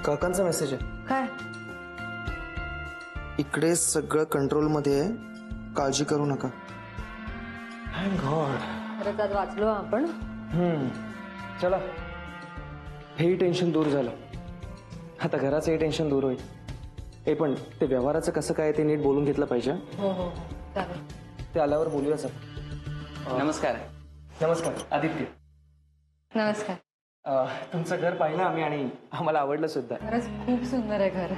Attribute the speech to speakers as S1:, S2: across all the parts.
S1: काकांचा मेसेज आहे.
S2: काय?
S1: इकडे सगळं कंट्रोल मध्ये आहे, काळजी करू नका. Thank God.
S2: खरंच आज वाचलो आपण.
S1: चला, हेही टेन्शन दूर झालं. आता घराचंही टेन्शन दूर होईल. हे पण ते व्यवहाराचं कसं काय ते नीट बोलून घेतलं पाहिजे.
S2: हो हो चालेल.
S1: ते आल्यावर बोलूया सर.
S3: नमस्कार.
S1: नमस्कार आदित्य.
S2: नमस्कार.
S1: तुमचं घर पाहिलं आम्ही आणि आम्हाला आवडलं सुद्धा.
S2: खरंच खूप सुंदर आहे घर.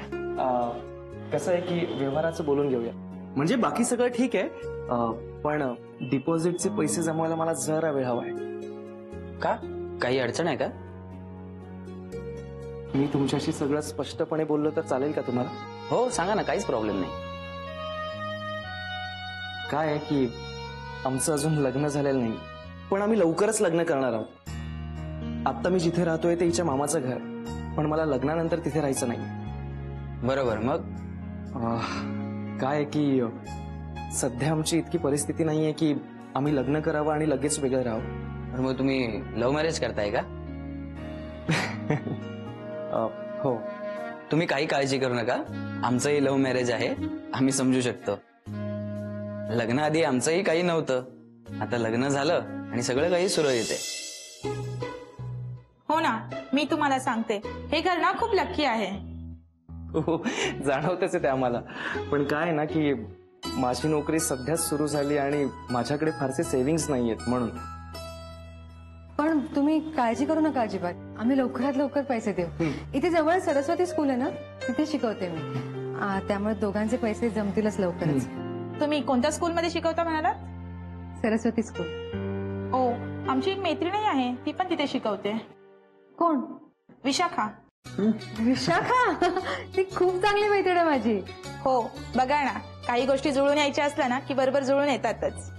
S1: कसं आहे की व्यवहाराचं बोलून घेऊया. म्हणजे बाकी सगळं ठीक आहे, पण डिपॉझिटचे पैसे जमवायला मला जरा वेळ हवाय.
S3: का? काही अडचण आहे का?
S1: मी तुमच्याशी सगळं स्पष्टपणे बोललो तर चालेल का तुम्हाला?
S3: हो सांगा ना, काहीच प्रॉब्लेम नाही.
S1: काय आहे की आमचं अजून लग्न झालेलं नाही, पण आम्ही लवकरच लग्न करणार आहोत. आता मी जिथे राहतोय ते हिच्या मामाचं घर, पण मला लग्नानंतर तिथे राहायचं नाही.
S3: बरोबर. मग
S1: काय आहे की सध्या आमची इतकी परिस्थिती नाहीये की आम्ही लग्न करावं आणि लगेच वेगळं राहावं.
S3: पण मग तुम्ही लव्ह मॅरेज करताय का?
S1: हो.
S3: तुम्ही काही काळजी करू नका, आमचंही लव्ह मॅरेज आहे, आम्ही समजू शकतो. लग्नाआधी आमचंही काही नव्हतं, आता लग्न झालं आणि सगळं काही सुरळीत आहे.
S4: हो ना, मी तुम्हाला सांगते, हे घर ना खूप लकी आहे.
S1: हो, जाणवतच आहे ते आम्हाला. पण काय आहे ना की माझी नोकरी सध्याच सुरू झाली आणि माझ्याकडे फारसे सेव्हिंग्स नाहीयेत म्हणून.
S2: पण तुम्ही काळजी करू नका अजिबात. आम्ही लवकरात लवकर पैसे देऊ. इथे जवळ सरस्वती स्कूल आहे ना, तिथे शिकवते मी. त्यामुळे दोघांचे पैसे जमतीलच लवकरच.
S4: तुम्ही कोणत्या स्कूलमध्ये शिकवता म्हणालात?
S2: सरस्वती स्कूल.
S4: हो, आमची एक मैत्रिणी आहे, ती पण तिथे शिकवते.
S2: कोण?
S4: विशाखा.
S2: विशाखा? ती खूप चांगली मैत्रीण आहे माझी.
S4: हो, बघा ना, काही गोष्टी जुळून यायच्या असल्या ना की बरोबर जुळून येतातच.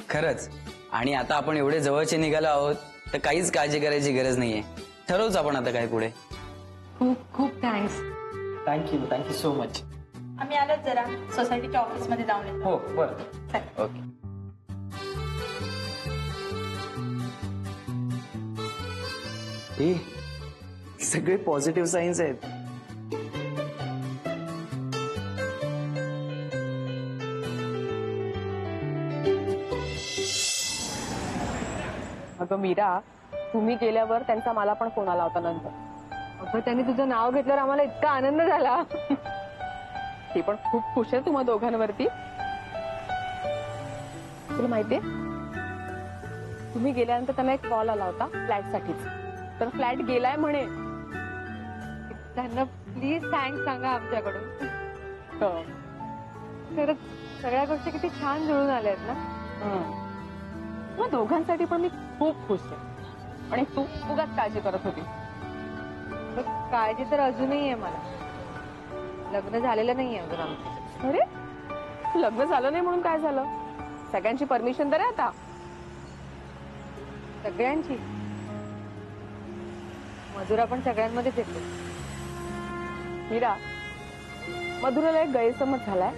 S3: खरंच. आणि आता आपण एवढे जवळचे निघालो आहोत तर काहीच काळजी करायची गरज नाहीये. ठरवूच आपण आता काय पुढे.
S2: खूप खूप थँक्स.
S1: Thank you so much.
S4: आम्ही आलोच जरा सोसायटीच्या ऑफिसमध्ये जाऊन येतो.
S1: हो बरं.
S3: ओके.
S1: हे सगळे पॉझिटिव्ह साईन्स आहेत.
S5: अगं मीरा, तुम्ही गेल्यावर त्यांचा मला पण फोन आला होता नंतर.
S2: अगं त्यांनी तुझं नाव घेतल्यावर आम्हाला इतका आनंद झाला.
S5: ती पण खूप खुश आहे तुम्हा दोघांवरती. तुला माहितीये, तुम्ही गेल्यानंतर त्यांना एक कॉल आला होता फ्लॅटसाठीच. तर फ्लॅट गेलाय म्हणे.
S2: त्यांना प्लीज थँक्स सांगा आमच्याकडून. खरंच सगळ्या गोष्टी किती छान जुळून आल्या आहेत ना.
S5: मग दोघांसाठी पण मी खूप खुश आहे. आणि तू उगाच काळजी करत होती.
S2: काळजी तर अजूनही आहे मला. लग्न झालेलं नाहीये अजून आमचं.
S5: अरे, लग्न झालं नाही म्हणून काय झालं? सगळ्यांची परमिशन तर आहे आता.
S2: सगळ्यांची? मधुरा पण सगळ्यांमध्येच येते.
S5: मीरा, मधुराला एक गैरसमज झालाय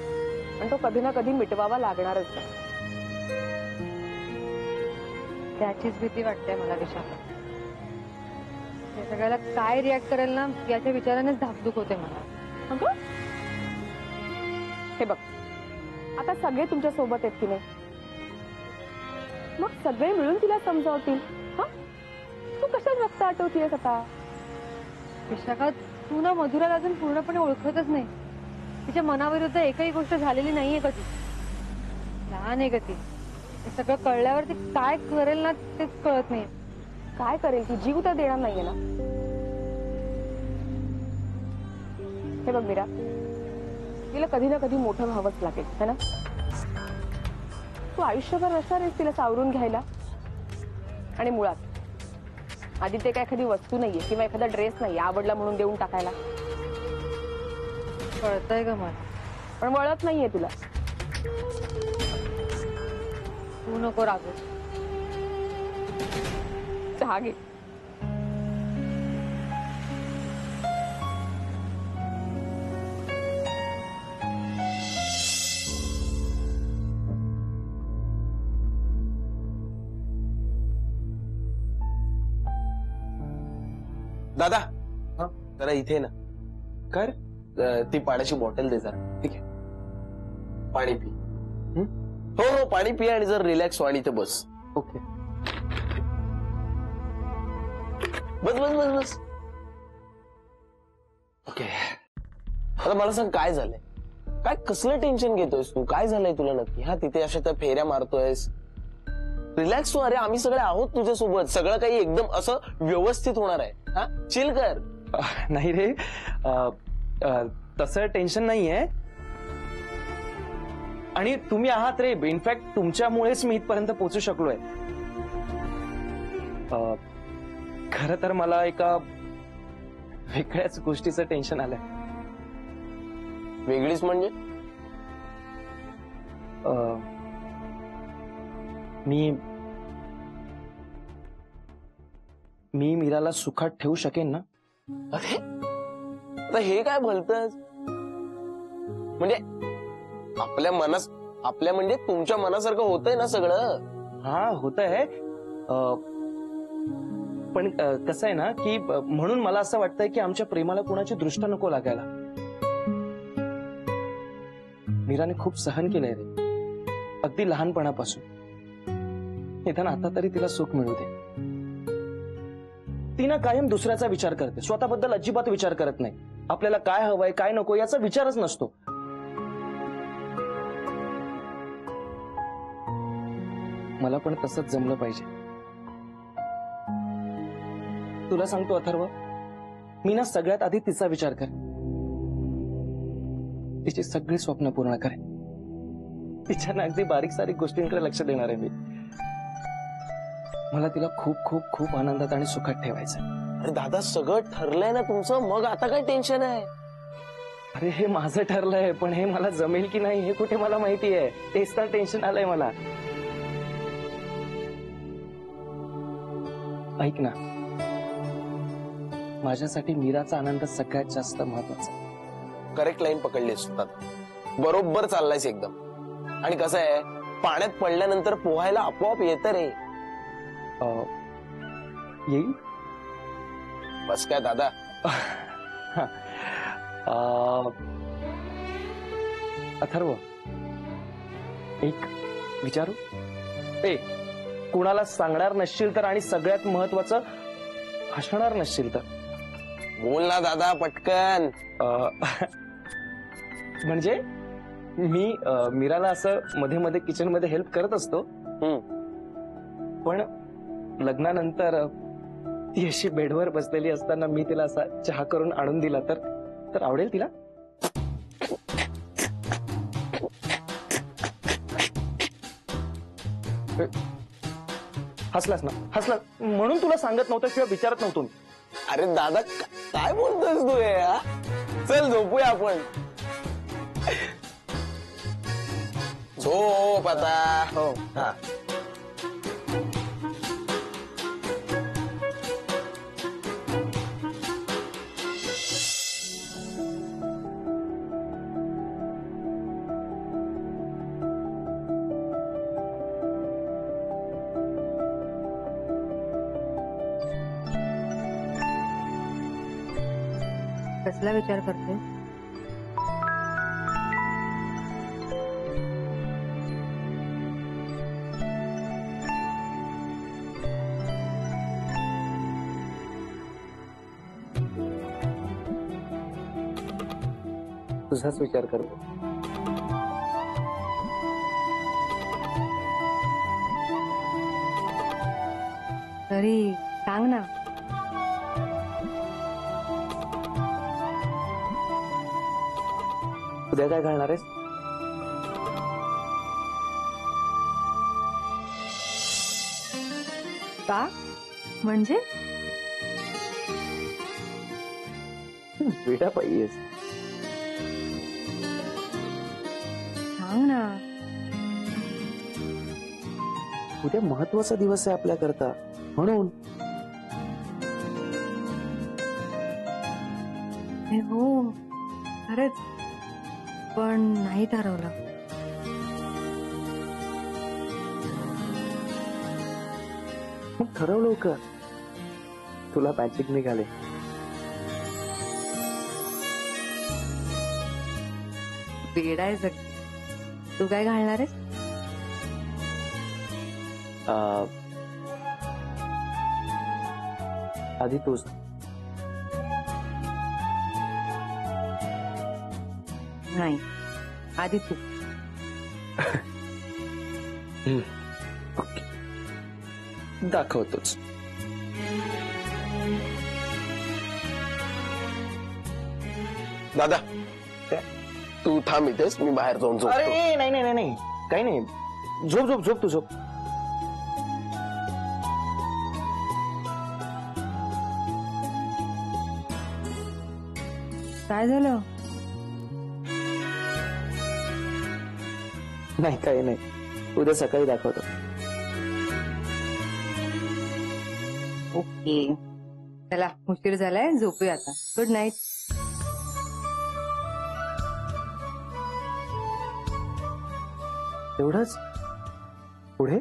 S5: आणि तो कधी ना कधी मिटवावा लागणारच आहे.
S2: त्याचीच भीती वाटते मला विशाखा. या सगळ्याला काय रिॲक्ट करेल ना याच्या विचारानेच धाकधूक होते मला.
S5: अगं, हे बघ, आता सगळे तुमच्या सोबत आहेत की नाही, मग सगळे मिळून तिला समजावतील. हा, तू कशात रक्त आठवतीयस आता?
S2: विशाखा, तू ना मधुराला अजून पूर्णपणे ओळखतच नाही. तिच्या मनाविरुद्ध एकही गोष्ट झालेली नाहीये कधी. लहान आहे का ती? हे सगळं कळल्यावर ती काय करेल ना तेच कळत नाही.
S5: काय करेल ती? जीव तर देणार नाहीये ना. हे बघ मीरा, तिला कधी ना कधी मोठं व्हावंच लागेल, है ना. तू आयुष्यभर असणार आहेस तिला सावरून घ्यायला. आणि मुळात आदित्य काय एखादी वस्तू नाहीये किंवा एखादा ड्रेस नाहीये आवडला म्हणून देऊन टाकायला.
S2: कळतंय का मला?
S5: पण वळत नाहीये तुला.
S2: तू नको रागू.
S5: चहा घे.
S6: दादा, जरा इथे ना
S1: कर.
S6: ती पाण्याची बॉटल दे जरा. ठीक आहे, पाणी पी. हो हो, पाणी पी आणि जर रिलॅक्स व्हा आणि इथे बस.
S1: ओके.
S6: बस बस बस बस. ओके, आता मला सांग काय झालंय, काय कसलं टेन्शन घेतोयस तू, काय झालंय तुला नक्की? हा तिथे अशा त्या फेऱ्या मारतोयस, रिलॅक्स हो. अरे आम्ही सगळे आहोत तुझ्यासोबत, सगळं काही एकदम असं व्यवस्थित होणार आहे. हा चिल कर.
S1: नाही रे, तसं टेन्शन नाहीये. आणि तुम्ही आहात रे, इनफॅक्ट तुमच्यामुळेच मी इथपर्यंत पोहोचू शकलोय. खरं तर मला एका वेगळ्याच गोष्टीचं टेन्शन आलंय.
S6: वेगळीच म्हणजे?
S1: मी मीराला सुखात ठेवू शकेन ना?
S6: अरे आता हे काय बोलतस? म्हणजे आपल्या म्हणजे तुमच्या मनासारखं होतंय ना सगळं?
S1: हा, होत आहे. पण कसं आहे ना की म्हणून मला असं वाटतंय की आमच्या प्रेमाला कोणाची दृष्ट नको लागायला. मीराने खूप सहन केलंय रे, अगदी लहानपणापासून. निदान आता तरी तिला सुख मिळू दे. ती ना कायम दुसऱ्याचा विचार करते, स्वतःबद्दल अजिबात विचार करत नाही. आपल्याला काय हवंय काय नको याचा विचारच नसतो. मला पण तसंच जमलं पाहिजे. तुला सांगतो अथर्व, मी ना सगळ्यात आधी तिचा विचार कर, तिची सगळी स्वप्न पूर्ण करेन. तिच्या ना अगदी बारीक सारीक गोष्टींकडे लक्ष देणार आहे मी. मला तिला खूप खूप खूप आनंदात आणि सुखात ठेवायचं.
S6: अरे दादा, सगळं ठरलंय ना तुमचं, मग आता काय टेन्शन आहे?
S1: अरे हे माझं ठरलंय, पण हे मला जमेल की नाही हे कुठे मला माहिती आहे. तेच तर टेन्शन आलंय मला. ऐक ना, माझ्यासाठी मीराचा आनंद सगळ्यात जास्त महत्वाचा.
S6: करेक्ट लाईन पकडलीस तू, बरोबर चाललायस एकदम. आणि कसं आहे, पाण्यात पडल्यानंतर पोहायला आपोआप येतं रे.
S1: येईल.
S6: बस काय दादा.
S1: अथर्व, एक विचारू? कुणाला सांगणार नसशील तर, आणि सगळ्यात महत्वाचं हसणार नसशील तर?
S6: बोल ना दादा पटकन.
S1: म्हणजे मी मीराला असं मध्ये मध्ये किचन मध्ये हेल्प करत असतो, पण लग्नानंतर ती अशी बेडवर बसलेली असताना मी तिला असा चहा करून आणून दिला तर आवडेल तिला? हसलास ना, हसला म्हणून तुला सांगत नव्हतं किंवा विचारत नव्हतो मी.
S6: अरे दादा, काय बोलतोस तू हे? हा? चल झोपूया आपण. झोप आता.
S1: हो.
S6: हा.
S2: कसला विचार करते?
S1: तुझाच विचार करतो.
S2: तरी सांग ना.
S1: उद्या काय घालणार आहेस?
S2: का म्हणजे?
S1: बेटा पाहिजेस.
S2: सांग ना.
S1: उद्या महत्वाचा दिवस आहे आपल्याकरता, म्हणून.
S2: हो खरंच, पण नाही ठरवलं.
S1: मग ठरव लवकर, तुला मॅजिक निघाले.
S2: वेडा आहे सगळं. तू काय घालणार आहेस?
S1: आधी तूच.
S2: नाही, आधी तू.
S1: दाखवतोच.
S6: दादा तू थांब इथेच, मी बाहेर जाऊन झोपतो.
S1: अरे नाही नाही नाही नाही, काही नाही. झोप झोप झोप, तू झोप.
S2: काय झालं?
S1: नाही काही नाही, उद्या सकाळी दाखवतो.
S2: ओके, चला उशीर झालाय, झोपूया आता. Good night.
S1: एवढंच? पुढे?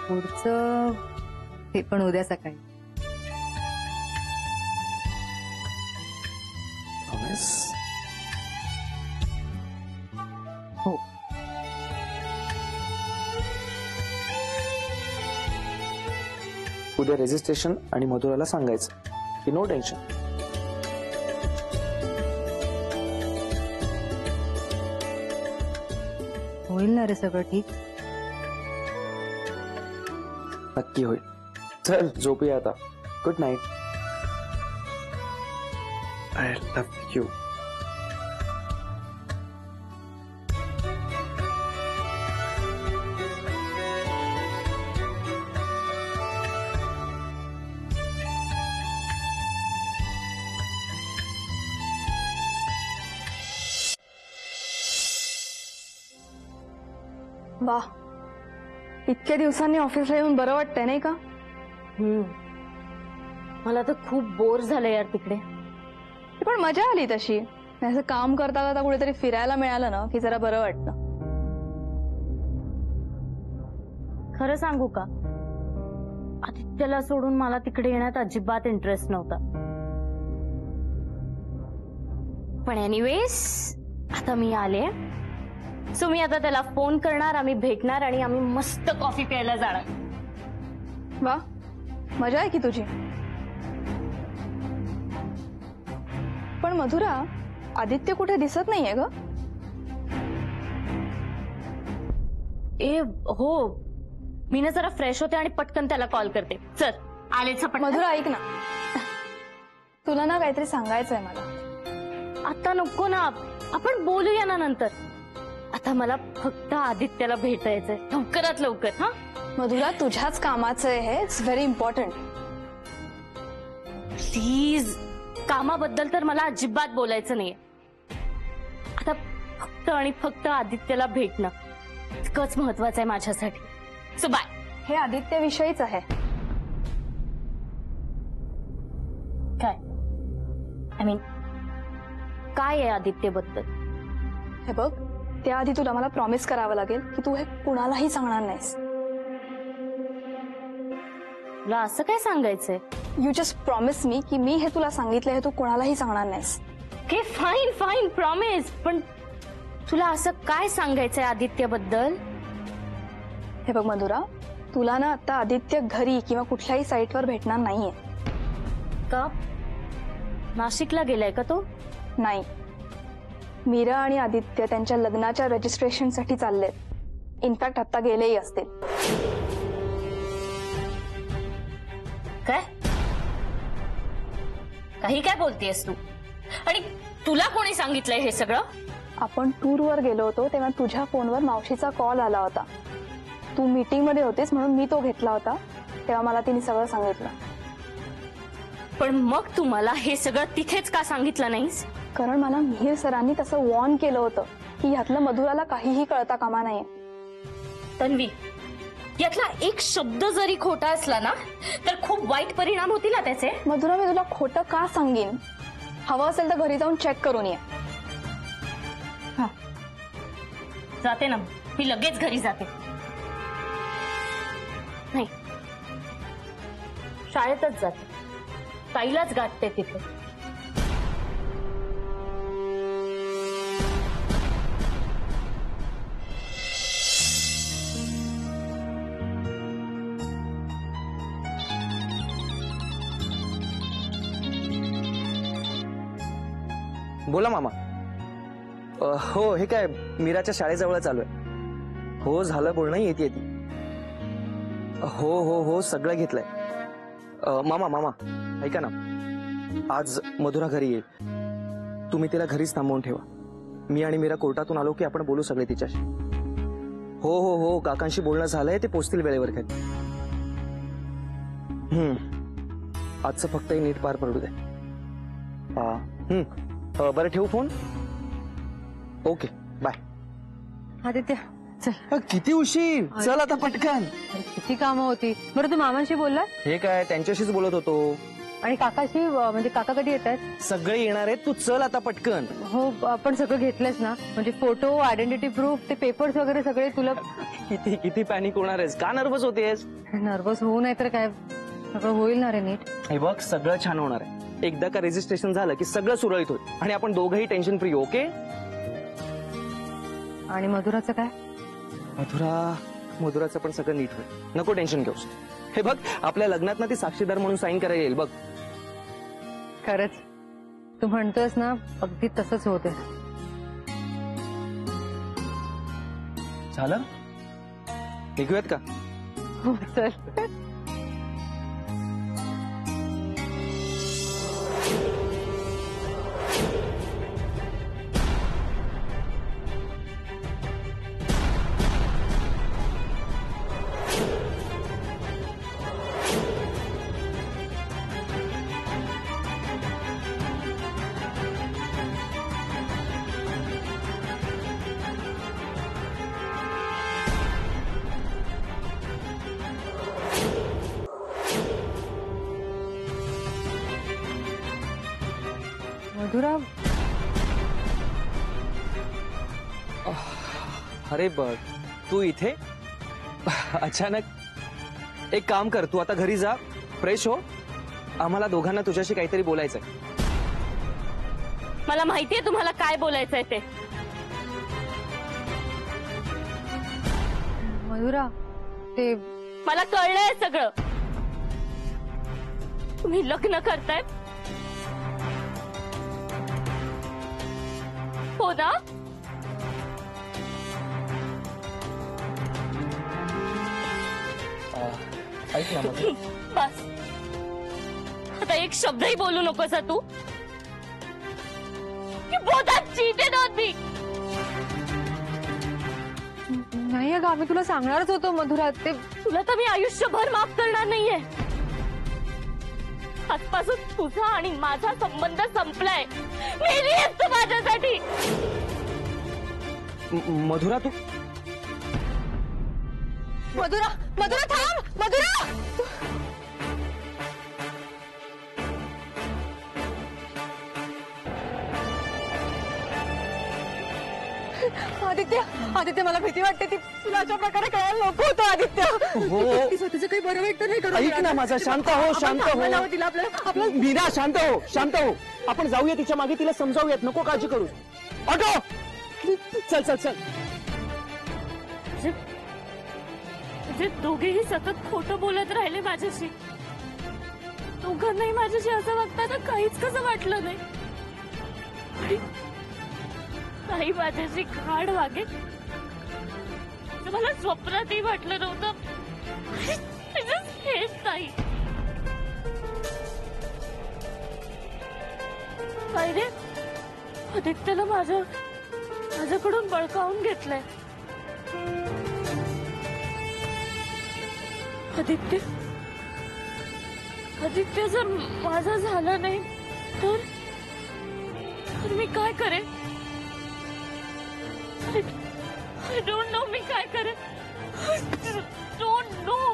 S2: पुढचं ते पण उद्या सकाळी.
S1: Promise?
S2: हो.
S1: उद्या रजिस्ट्रेशन आणि मधुराला सांगायचं की नो टेन्शन.
S2: होईल ना रे सगळं ठीक?
S1: नक्की होईल. चल झोपूया आता. Good night. I love you.
S5: वा, इतक्या दिवसांनी ऑफिसला येऊन बरं वाटतंय नाही का?
S7: मला तर खूप बोर झालं यार तिकडे.
S5: पण मजा आली तशी. असं काम करता करता कुठेतरी फिरायला मिळालं ना की जरा बरं वाटतं.
S7: खरं सांगू का, आदित्यला सोडून मला तिकडे येण्यात अजिबात इंटरेस्ट नव्हता. पण एनिवेज आता मी आले, सो मी आता त्याला फोन करणार, आम्ही भेटणार आणि आम्ही मस्त कॉफी प्यायला जाणार.
S5: वा, मजा आहे की तुझी. पण मधुरा, आदित्य कुठे दिसत नाहीये ग?
S7: ए हो, मी ना जरा फ्रेश होते आणि पटकन त्याला कॉल करते. चल आलेच आपण.
S5: मधुरा ऐक ना, तुला ना काहीतरी सांगायचंय मला.
S7: आता नको ना, आपण बोलूया ना नंतर. आता मला फक्त आदित्यला भेटायचंय लवकरात लवकर. हा
S5: मधुरा, तुझ्याच कामाचं आहे हे. It's very important.
S7: प्लीज, कामाबद्दल तर मला अजिबात बोलायचं नाहीये. आता फक्त आणि फक्त आदित्यला भेटणं इतकंच महत्वाचं आहे माझ्यासाठी. So bye.
S5: हे आदित्य विषयीच आहे.
S7: काय आय मीन, काय आहे आदित्यबद्दल?
S5: हे बघ, त्याआधी तुला मला प्रॉमिस करावं लागेल की तू हे कुणालाही सांगणार नाहीस.
S7: तुला असं काय सांगायचंय?
S5: यू जस्ट प्रॉमिस मी की मी हे तुला सांगितलं हे तू कुणालाही सांगणार नाहीस.
S7: Okay fine fine, promise. पण तुला असं काय सांगायचंय आदित्यबद्दल?
S5: हे बघ मधुरा, तुला ना आता आदित्य घरी किंवा कुठल्याही साईटवर भेटणार नाहीये.
S7: का? नाशिकला गेलाय का तो?
S5: नाही, मीरा आणि आदित्य त्यांच्या लग्नाच्या रजिस्ट्रेशनसाठी चाललेत. इनफॅक्ट आता गेलेही असतील.
S7: काय? काही काय बोलतेस तू? आणि तुला कोणी सांगितलंय हे सगळं?
S5: आपण टूरवर गेलो होतो तेव्हा तुझ्या फोनवर मावशीचा कॉल आला होता. तू मीटिंग मध्ये होतीस म्हणून मी तो घेतला होता. तेव्हा मला तिने सगळं सांगितलं.
S7: पण मग तू मला हे सगळं तिथेच का सांगितलं नाहीस?
S5: कारण मला मिहिर सरांनी तसं वॉर्न केलं होतं की यातलं मधुराला काहीही कळता कामा नये.
S7: तन्वी, यातला एक शब्द जरी खोटा असला ना तर खूप वाईट परिणाम होतील ना त्याचे.
S5: मधुरा, मी तुला खोटं का सांगेन? हवं असेल तर घरी जाऊन चेक करून ये.
S7: जाते ना मी, लगेच घरी जाते. नाही, शाळेतच जाते. ताईलाच गाठते तिथे.
S1: बोला मामा. हो, हे काय मीराच्या शाळेजवळ चालू आहे. हो, झालं बोलणं, येते ती. हो हो हो, सगळं घेतलंय. मामा ऐका ना, आज मधुरा घरी येईल. तुम्ही तिला घरीच थांबवून ठेवा. मी आणि मीरा कोर्टातून आलो की आपण बोलू सगळे तिच्याशी. हो हो हो, काकांशी बोलणं झालंय, ते पोचतील वेळेवर घरी. आजचं फक्त हे नीट पार पडू दे. बरं, ठेवू फोन. Okay, bye.
S2: आदित्य चल.
S1: किती उशीर, चल आता पटकन.
S2: किती कामं होती. बरं तू मामांशी बोलला
S1: हे काय, त्यांच्याशीच बोलत होतो.
S2: आणि काकाशी, म्हणजे काका कधी येत आहेत?
S1: सगळे येणार आहेत, तू चल आता पटकन.
S2: हो, आपण सगळं घेतलंच ना, म्हणजे फोटो, आयडेंटिटी प्रूफ, ते पेपर्स वगैरे सगळे. तुला
S1: किती किती पॅनिक होणार आहेस, का नर्वस होतेस?
S2: नर्वस होऊ नाही तर काय, सगळं होईल ना रे नीट.
S1: हे बघ, सगळं छान होणार आहे. एकदा का रजिस्ट्रेशन झालं की सगळं सुरळीत होईल आणि आपण दोघंही टेन्शन फ्री. ओके.
S2: आणि मधुराचं काय?
S1: मधुराचं पण सगळं नीट होईल, नको टेन्शन घेऊस. हे बघ, आपल्या लग्नात ना ती साक्षीदार म्हणून साईन करायला येईल बघ.
S2: खरंच तू म्हणतोस ना, अगदी तसंच होते.
S1: झालं, निघूयात का?
S2: हो चल. मधुरा,
S1: अरे बघ, तू इथे अचानक. एक काम कर, तू आता घरी जा, फ्रेश हो. आम्हाला दोघांना तुझ्याशी काहीतरी बोलायचंय.
S7: मला माहितीये तुम्हाला काय बोलायचंय ते.
S2: मधुरा, ते
S7: मला कळलंय सगळं. तुम्ही लग्न करताय, हो ना?
S1: ऐक ना मग.
S7: बस, आता एक शब्दही बोलू नकोस तू. both have cheated on me.
S2: नाही अगं, आम्ही तुला सांगणारच होतो मधुरा. ते
S7: तुला तर मी आयुष्यभर माफ करणार नाहीये. आजपासून तुझा आणि माझा संबंध संपलाय. मेली आहेस तू माझ्यासाठी.
S1: मधुरा, तू
S5: मधुरा थांब. मधुरा, आदित्य मला भीती वाटते. ती तुला अशा प्रकारे कळायला नको होतं. आदित्य,
S1: हो.
S5: ती स्वतःचं काही बरं वाईट तर नाही करत.
S1: ऐक ना माझा, शांत हो, शांत हो.
S5: तिला आपलं
S1: मीरा, शांत हो, शांत हो. आपण जाऊया तिच्या मागे, तिला समजावूयात, नको काळजी करू. ऑटो, चल चल चल.
S7: जे दोघेही सतत खोटं बोलत राहिले माझ्याशी. दोघांनाही माझ्याशी असं वागताना काहीच कसं वाटलं नाही. आणि काही माझ्याशी घाण वागे मला स्वप्नातही वाटलं नव्हतं. हेच नाही. काय रे, आदित्यला माझ्याकडून बळकावून घेतलंय. आदित्य जर माझं झालं नाही तर मी काय करेन? I don't know मी काय करेन. I don't know.